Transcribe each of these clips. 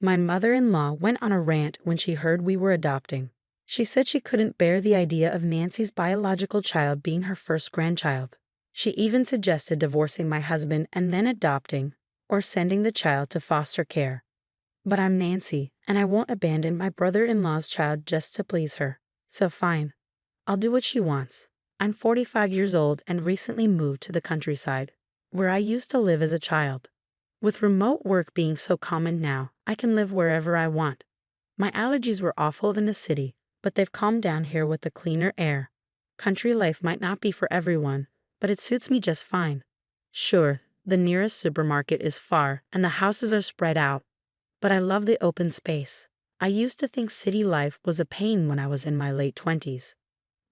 My mother-in-law went on a rant when she heard we were adopting. She said she couldn't bear the idea of Nancy's biological child being her first grandchild. She even suggested divorcing my husband and then adopting, or sending the child to foster care. But I'm Nancy, and I won't abandon my brother-in-law's child just to please her. So fine. I'll do what she wants. I'm 45 years old and recently moved to the countryside, where I used to live as a child. With remote work being so common now, I can live wherever I want. My allergies were awful in the city, but they've calmed down here with the cleaner air. Country life might not be for everyone, but it suits me just fine. Sure, the nearest supermarket is far and the houses are spread out, but I love the open space. I used to think city life was a pain when I was in my late 20s.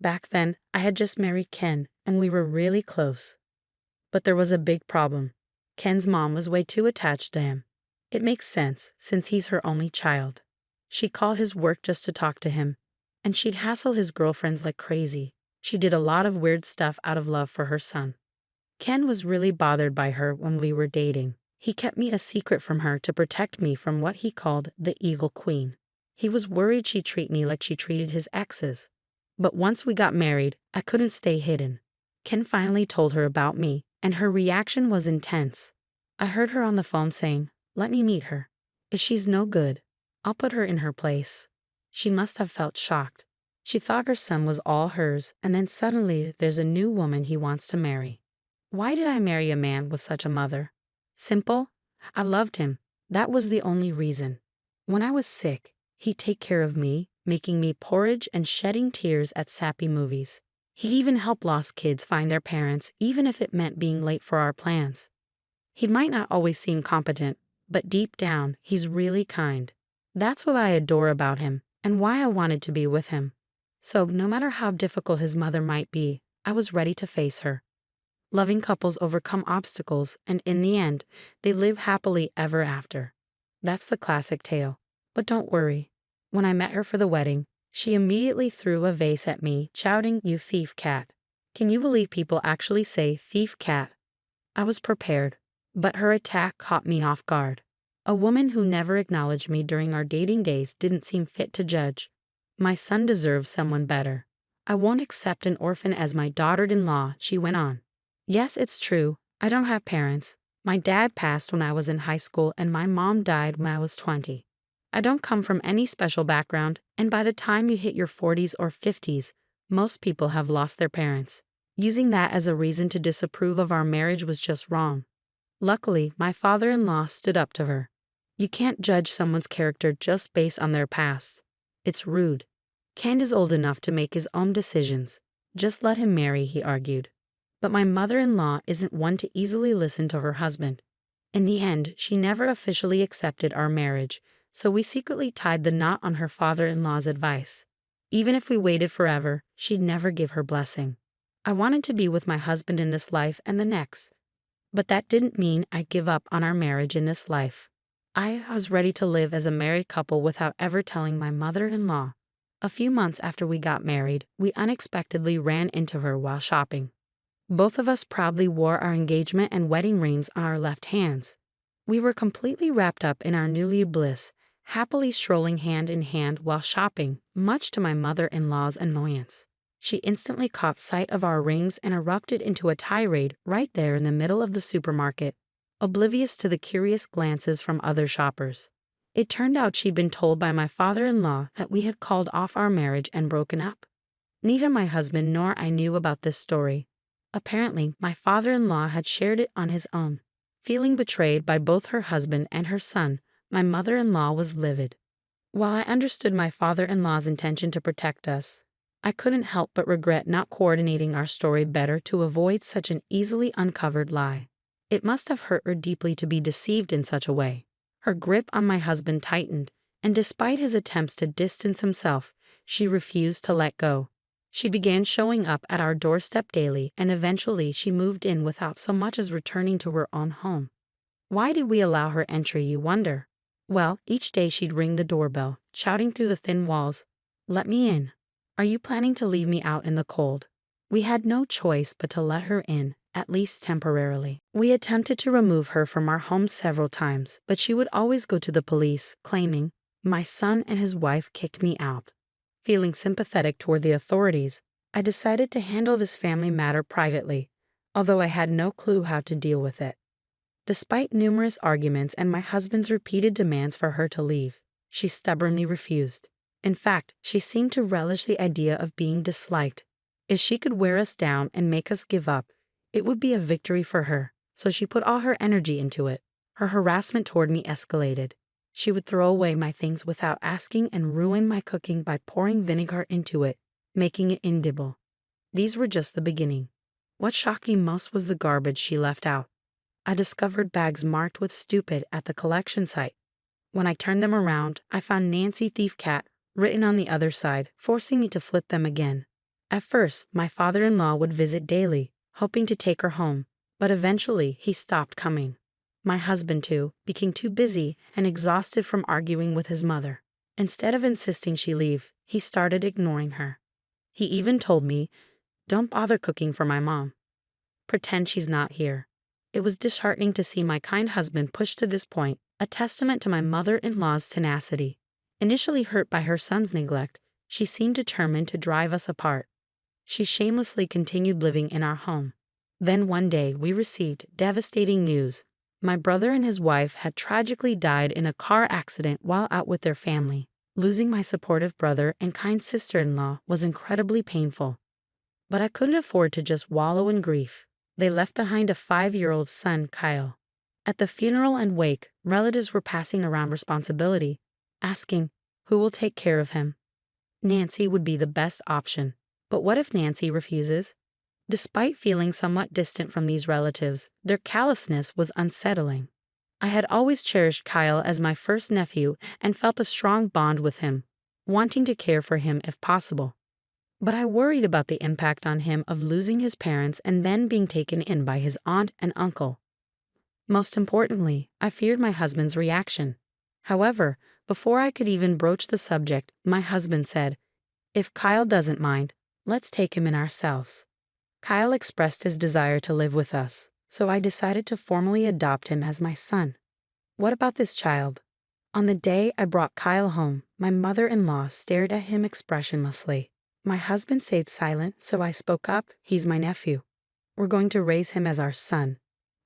Back then, I had just married Ken, and we were really close. But there was a big problem. Ken's mom was way too attached to him. It makes sense, since he's her only child. She'd call his work just to talk to him, and she'd hassle his girlfriends like crazy. She did a lot of weird stuff out of love for her son. Ken was really bothered by her when we were dating. He kept me a secret from her to protect me from what he called the evil queen. He was worried she'd treat me like she treated his exes. But once we got married, I couldn't stay hidden. Ken finally told her about me, and her reaction was intense. I heard her on the phone saying, "Let me meet her. If she's no good, I'll put her in her place." She must have felt shocked. She thought her son was all hers, and then suddenly there's a new woman he wants to marry. Why did I marry a man with such a mother? Simple. I loved him. That was the only reason. When I was sick, he'd take care of me, making me porridge and shedding tears at sappy movies. He even helped lost kids find their parents, even if it meant being late for our plans. He might not always seem competent, but deep down, he's really kind. That's what I adore about him, and why I wanted to be with him. So, no matter how difficult his mother might be, I was ready to face her. Loving couples overcome obstacles, and in the end, they live happily ever after. That's the classic tale. But don't worry. When I met her for the wedding, she immediately threw a vase at me, shouting, "You thief cat." Can you believe people actually say thief cat? I was prepared, but her attack caught me off guard. A woman who never acknowledged me during our dating days didn't seem fit to judge. My son deserves someone better. I won't accept an orphan as my daughter-in-law, she went on. Yes, it's true. I don't have parents. My dad passed when I was in high school and my mom died when I was 20. I don't come from any special background, and by the time you hit your 40s or 50s, most people have lost their parents. Using that as a reason to disapprove of our marriage was just wrong. Luckily, my father-in-law stood up to her. You can't judge someone's character just based on their past. It's rude. Ken is old enough to make his own decisions. Just let him marry, he argued. But my mother-in-law isn't one to easily listen to her husband. In the end, she never officially accepted our marriage, so we secretly tied the knot on her father-in-law's advice. Even if we waited forever, she'd never give her blessing. I wanted to be with my husband in this life and the next. But that didn't mean I'd give up on our marriage in this life. I was ready to live as a married couple without ever telling my mother-in-law. A few months after we got married, we unexpectedly ran into her while shopping. Both of us proudly wore our engagement and wedding rings on our left hands. We were completely wrapped up in our newly bliss, happily strolling hand in hand while shopping, much to my mother-in-law's annoyance. She instantly caught sight of our rings and erupted into a tirade right there in the middle of the supermarket, oblivious to the curious glances from other shoppers. It turned out she'd been told by my father-in-law that we had called off our marriage and broken up. Neither my husband nor I knew about this story. Apparently, my father-in-law had shared it on his own. Feeling betrayed by both her husband and her son, my mother-in-law was livid. While I understood my father-in-law's intention to protect us, I couldn't help but regret not coordinating our story better to avoid such an easily uncovered lie. It must have hurt her deeply to be deceived in such a way. Her grip on my husband tightened, and despite his attempts to distance himself, she refused to let go. She began showing up at our doorstep daily, and eventually she moved in without so much as returning to her own home. Why did we allow her entry, you wonder? Well, each day she'd ring the doorbell, shouting through the thin walls, "Let me in. Are you planning to leave me out in the cold?" We had no choice but to let her in, at least temporarily. We attempted to remove her from our home several times, but she would always go to the police, claiming, "My son and his wife kicked me out." Feeling sympathetic toward the authorities, I decided to handle this family matter privately, although I had no clue how to deal with it. Despite numerous arguments and my husband's repeated demands for her to leave, she stubbornly refused. In fact, she seemed to relish the idea of being disliked. If she could wear us down and make us give up, it would be a victory for her, so she put all her energy into it. Her harassment toward me escalated. She would throw away my things without asking and ruin my cooking by pouring vinegar into it, making it inedible. These were just the beginning. What shocked me most was the garbage she left out. I discovered bags marked with "stupid" at the collection site. When I turned them around, I found "Nancy Thief Cat" written on the other side, forcing me to flip them again. At first, my father-in-law would visit daily, hoping to take her home, but eventually he stopped coming. My husband, too, became too busy and exhausted from arguing with his mother. Instead of insisting she leave, he started ignoring her. He even told me, "Don't bother cooking for my mom. Pretend she's not here." It was disheartening to see my kind husband pushed to this point, a testament to my mother-in-law's tenacity. Initially hurt by her son's neglect, she seemed determined to drive us apart. She shamelessly continued living in our home. Then one day we received devastating news. My brother and his wife had tragically died in a car accident while out with their family. Losing my supportive brother and kind sister-in-law was incredibly painful. But I couldn't afford to just wallow in grief. They left behind a 5-year-old son, Kyle. At the funeral and wake, relatives were passing around responsibility, asking, "Who will take care of him?" Nancy would be the best option. But what if Nancy refuses? Despite feeling somewhat distant from these relatives, their callousness was unsettling. I had always cherished Kyle as my first nephew and felt a strong bond with him, wanting to care for him if possible. But I worried about the impact on him of losing his parents and then being taken in by his aunt and uncle. Most importantly, I feared my husband's reaction. However, before I could even broach the subject, my husband said, "If Kyle doesn't mind, let's take him in ourselves." Kyle expressed his desire to live with us, so I decided to formally adopt him as my son. What about this child? On the day I brought Kyle home, my mother-in-law stared at him expressionlessly. My husband stayed silent, so I spoke up. "He's my nephew. We're going to raise him as our son."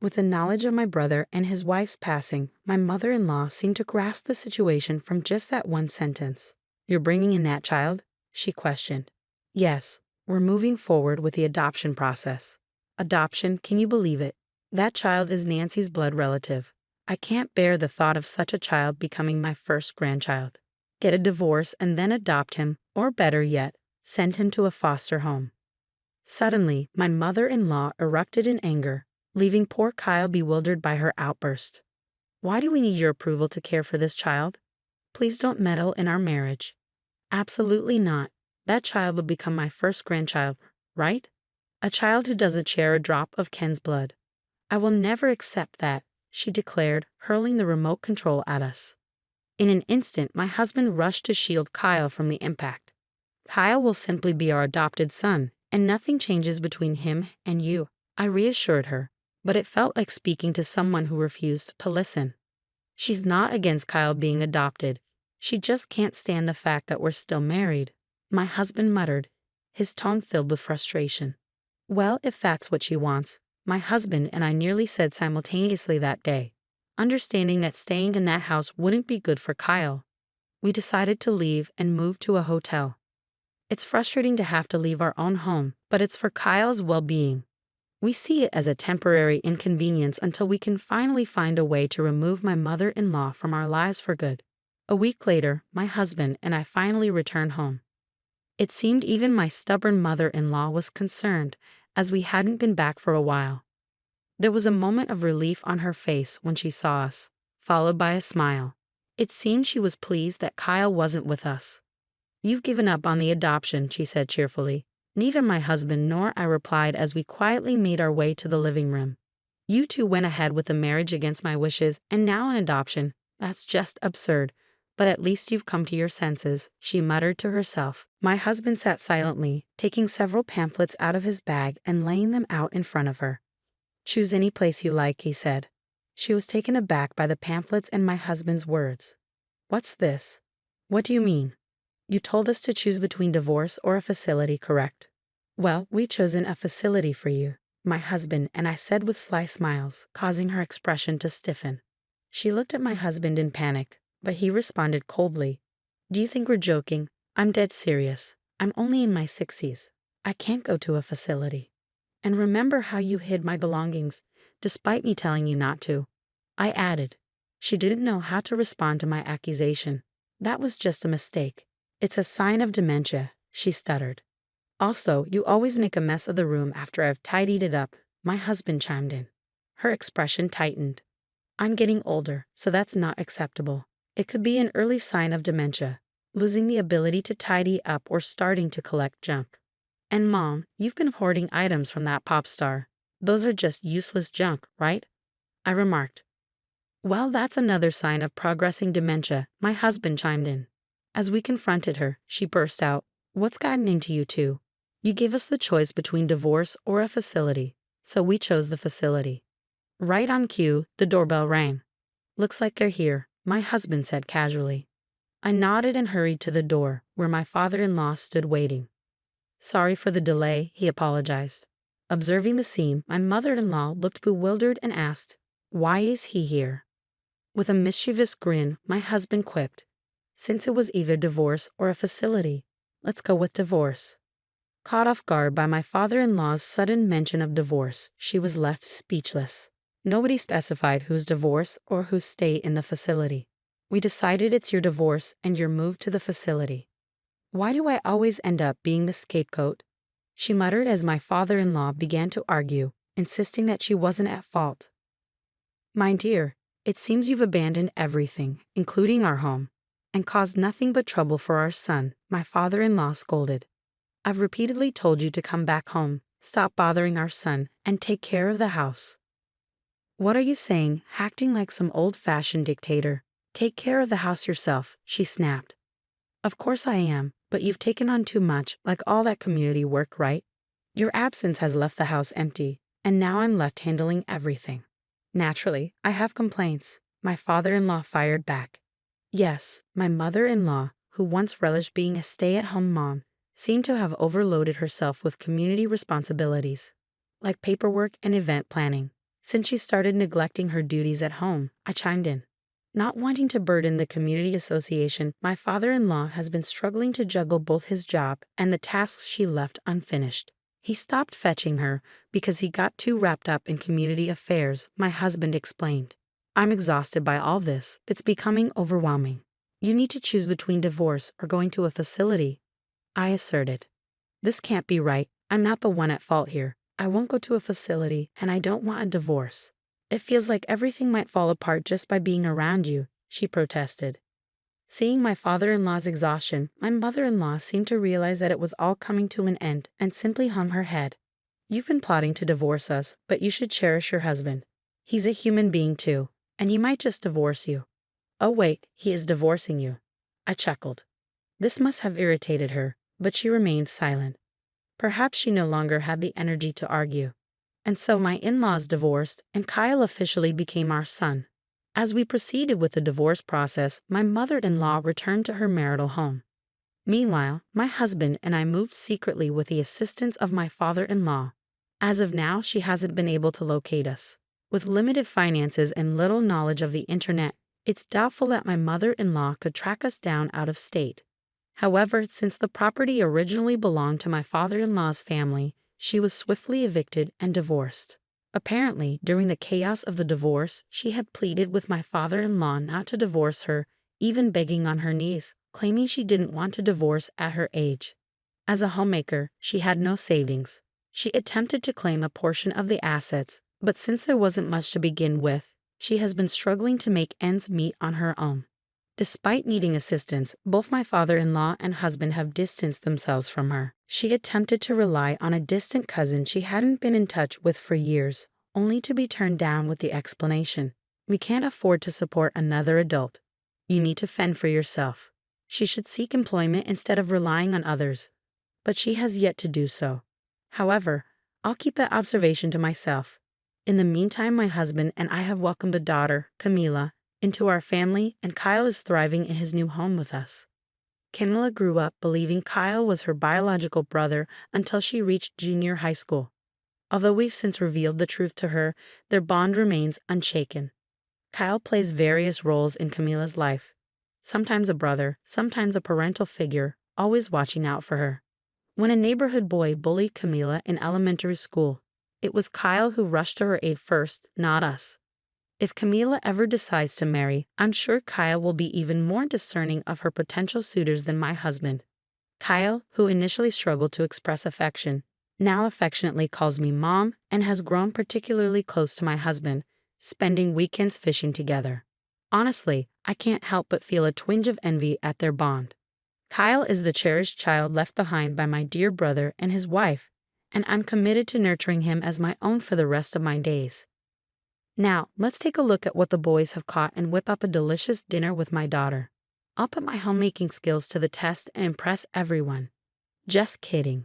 With the knowledge of my brother and his wife's passing, my mother-in-law seemed to grasp the situation from just that one sentence. "You're bringing in that child?" she questioned. "Yes, we're moving forward with the adoption process." Adoption, can you believe it? That child is Nancy's blood relative. I can't bear the thought of such a child becoming my first grandchild. Get a divorce and then adopt him, or better yet, send him to a foster home. Suddenly, my mother-in-law erupted in anger, leaving poor Kyle bewildered by her outburst. "Why do we need your approval to care for this child? Please don't meddle in our marriage." "Absolutely not. That child will become my first grandchild, right? A child who doesn't share a drop of Ken's blood. I will never accept that," she declared, hurling the remote control at us. In an instant, my husband rushed to shield Kyle from the impact. "Kyle will simply be our adopted son, and nothing changes between him and you," I reassured her, but it felt like speaking to someone who refused to listen. "She's not against Kyle being adopted. She just can't stand the fact that we're still married," my husband muttered, his tone filled with frustration. "Well, if that's what she wants," my husband and I nearly said simultaneously that day, understanding that staying in that house wouldn't be good for Kyle. We decided to leave and move to a hotel. It's frustrating to have to leave our own home, but it's for Kyle's well-being. We see it as a temporary inconvenience until we can finally find a way to remove my mother-in-law from our lives for good. A week later, my husband and I finally returned home. It seemed even my stubborn mother-in-law was concerned, as we hadn't been back for a while. There was a moment of relief on her face when she saw us, followed by a smile. It seemed she was pleased that Kyle wasn't with us. "You've given up on the adoption," she said cheerfully. Neither my husband nor I replied as we quietly made our way to the living room. "You two went ahead with a marriage against my wishes, and now an adoption. That's just absurd. But at least you've come to your senses," she muttered to herself. My husband sat silently, taking several pamphlets out of his bag and laying them out in front of her. Choose any place you like, he said. She was taken aback by the pamphlets and my husband's words. What's this? What do you mean? You told us to choose between divorce or a facility, correct? Well, we've chosen a facility for you, my husband and I said with sly smiles, causing her expression to stiffen. She looked at my husband in panic, but he responded coldly. Do you think we're joking? I'm dead serious. I'm only in my 60s. I can't go to a facility. And remember how you hid my belongings, despite me telling you not to. I added. She didn't know how to respond to my accusation. That was just a mistake. It's a sign of dementia, she stuttered. Also, you always make a mess of the room after I've tidied it up, my husband chimed in. Her expression tightened. I'm getting older, so that's not acceptable. It could be an early sign of dementia, losing the ability to tidy up or starting to collect junk. And Mom, you've been hoarding items from that pop star. Those are just useless junk, right? I remarked. Well, that's another sign of progressing dementia, my husband chimed in. As we confronted her, she burst out, What's gotten into you two? You gave us the choice between divorce or a facility, so we chose the facility. Right on cue, the doorbell rang. Looks like they're here, my husband said casually. I nodded and hurried to the door, where my father-in-law stood waiting. Sorry for the delay, he apologized. Observing the scene, my mother-in-law looked bewildered and asked, Why is he here? With a mischievous grin, my husband quipped, Since it was either divorce or a facility, let's go with divorce. Caught off guard by my father-in-law's sudden mention of divorce, she was left speechless. Nobody specified whose divorce or whose stay in the facility. We decided it's your divorce and your move to the facility. Why do I always end up being the scapegoat? She muttered as my father-in-law began to argue, insisting that she wasn't at fault. My dear, it seems you've abandoned everything, including our home, and caused nothing but trouble for our son, my father-in-law scolded. I've repeatedly told you to come back home, stop bothering our son, and take care of the house. What are you saying, acting like some old-fashioned dictator? Take care of the house yourself, she snapped. Of course I am, but you've taken on too much, like all that community work, right? Your absence has left the house empty, and now I'm left handling everything. Naturally, I have complaints, my father-in-law fired back. Yes, my mother-in-law, who once relished being a stay-at-home mom, seemed to have overloaded herself with community responsibilities, like paperwork and event planning. Since she started neglecting her duties at home, I chimed in. Not wanting to burden the community association, my father-in-law has been struggling to juggle both his job and the tasks she left unfinished. He stopped fetching her because he got too wrapped up in community affairs, my husband explained. I'm exhausted by all this. It's becoming overwhelming. You need to choose between divorce or going to a facility, I asserted. This can't be right. I'm not the one at fault here. I won't go to a facility, and I don't want a divorce. It feels like everything might fall apart just by being around you, she protested. Seeing my father-in-law's exhaustion, my mother-in-law seemed to realize that it was all coming to an end and simply hung her head. You've been plotting to divorce us, but you should cherish your husband. He's a human being too, and he might just divorce you. Oh wait, he is divorcing you. I chuckled. This must have irritated her, but she remained silent. Perhaps she no longer had the energy to argue. And so my in-laws divorced, and Kyle officially became our son. As we proceeded with the divorce process, my mother-in-law returned to her marital home. Meanwhile, my husband and I moved secretly with the assistance of my father-in-law. As of now, she hasn't been able to locate us. With limited finances and little knowledge of the internet, it's doubtful that my mother-in-law could track us down out of state. However, since the property originally belonged to my father-in-law's family, she was swiftly evicted and divorced. Apparently, during the chaos of the divorce, she had pleaded with my father-in-law not to divorce her, even begging on her knees, claiming she didn't want to divorce at her age. As a homemaker, she had no savings. She attempted to claim a portion of the assets, but since there wasn't much to begin with, she has been struggling to make ends meet on her own. Despite needing assistance, both my father-in-law and husband have distanced themselves from her. She attempted to rely on a distant cousin she hadn't been in touch with for years, only to be turned down with the explanation, "We can't afford to support another adult. You need to fend for yourself." She should seek employment instead of relying on others, but she has yet to do so. However, I'll keep that observation to myself. In the meantime, my husband and I have welcomed a daughter, Camila, into our family, and Kyle is thriving in his new home with us. Camila grew up believing Kyle was her biological brother until she reached junior high school. Although we've since revealed the truth to her, their bond remains unshaken. Kyle plays various roles in Camila's life. Sometimes a brother, sometimes a parental figure, always watching out for her. When a neighborhood boy bullied Camila in elementary school, it was Kyle who rushed to her aid first, not us. If Camila ever decides to marry, I'm sure Kyle will be even more discerning of her potential suitors than my husband. Kyle, who initially struggled to express affection, now affectionately calls me mom and has grown particularly close to my husband, spending weekends fishing together. Honestly, I can't help but feel a twinge of envy at their bond. Kyle is the cherished child left behind by my dear brother and his wife, and I'm committed to nurturing him as my own for the rest of my days. Now, let's take a look at what the boys have caught and whip up a delicious dinner with my daughter. I'll put my homemaking skills to the test and impress everyone. Just kidding.